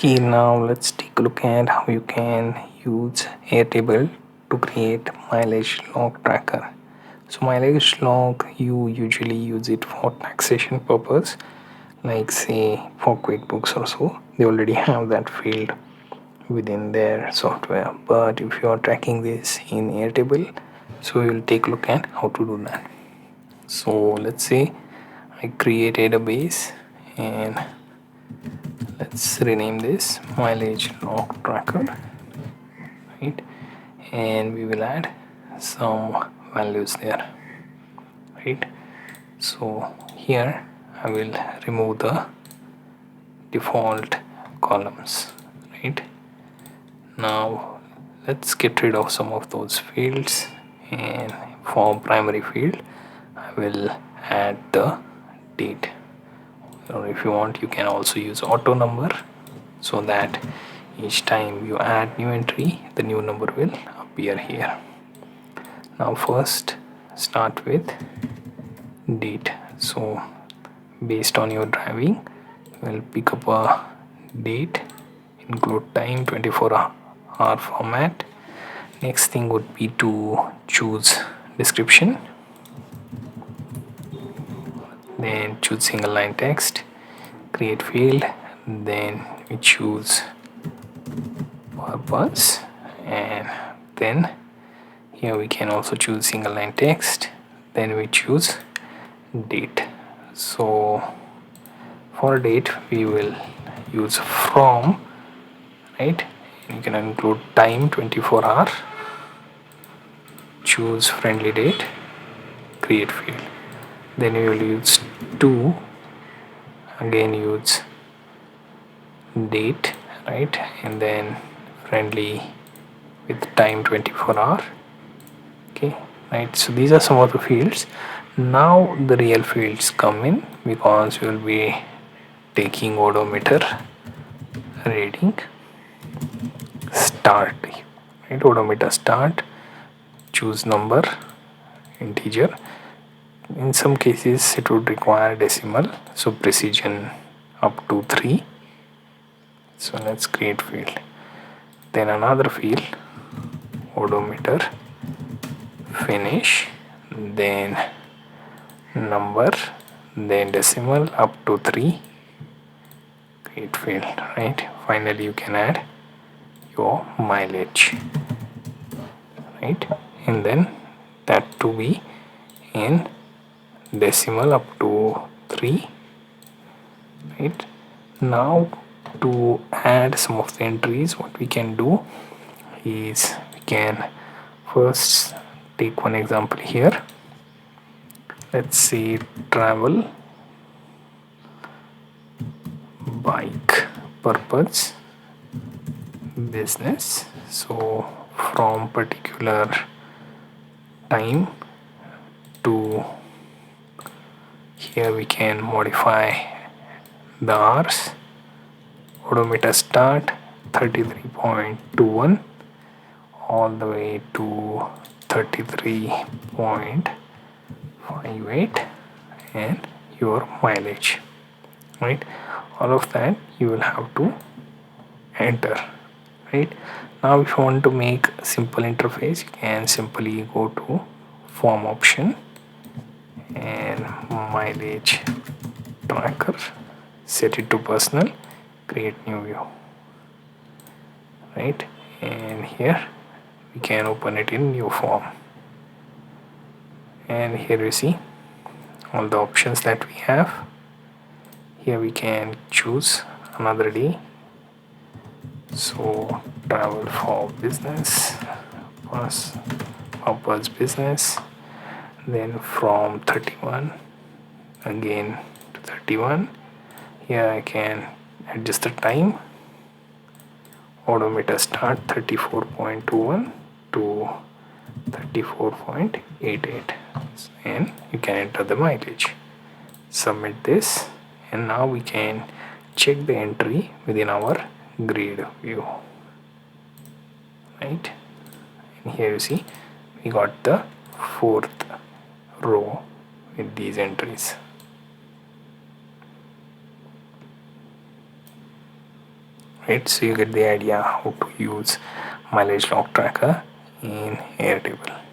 Okay, now let's take a look at how you can use Airtable to create mileage log tracker. So mileage log, you usually use it for taxation purpose, like say for QuickBooks or so. They already have that field within their software. But if you are tracking this in Airtable, so we'll take a look at how to do that. So let's say I created a base and let's rename this mileage log tracker, right? And we will add some values there, right? So here I will remove the default columns, right? Now let's get rid of some of those fields, and for primary field I will add the date, or if you want you can also use auto number, so that each time you add new entry the new number will appear here. Now first start with date. So based on your driving you will pick up a date, include time, 24-hour format. Next thing would be to choose description, then choose single line text, create field, then we choose purpose, and then here we can also choose single line text, then we choose date. So for date we will use from, right? You can include time, 24-hour, choose friendly date, create field, then you will use to, again use date, right? And then friendly with time, 24-hour. Okay, right? So these are some of the fields. Now the real fields come in, because we will be taking odometer reading start, right? Odometer start, choose number, integer. In some cases it would require decimal, so precision up to 3. So let's create field, then another field, odometer finish, then number, then decimal up to 3, create field, right? Finally you can add your mileage, right? And then that to be in decimal up to 3, right? Now to add some of the entries, what we can do is we can first take one example here. Let's say travel, bike, purpose, business. So from particular time to here we can modify the hours. Odometer start 33.21 all the way to 33.58, and your mileage, right? All of that you will have to enter, right? Now if you want to make a simple interface, you can simply go to form option and mileage tracker, set it to personal, create new view, right? And here we can open it in new form, and here you see all the options that we have. Here we can choose another day, so travel for business, purpose business, then from 31 again to 31. Here I can adjust the time, odometer start 34.21 to 34.88, and you can enter the mileage, submit this, and now we can check the entry within our grid view, right? And here you see we got the 4th row with these entries. right? So you get the idea how to use mileage log tracker in Airtable.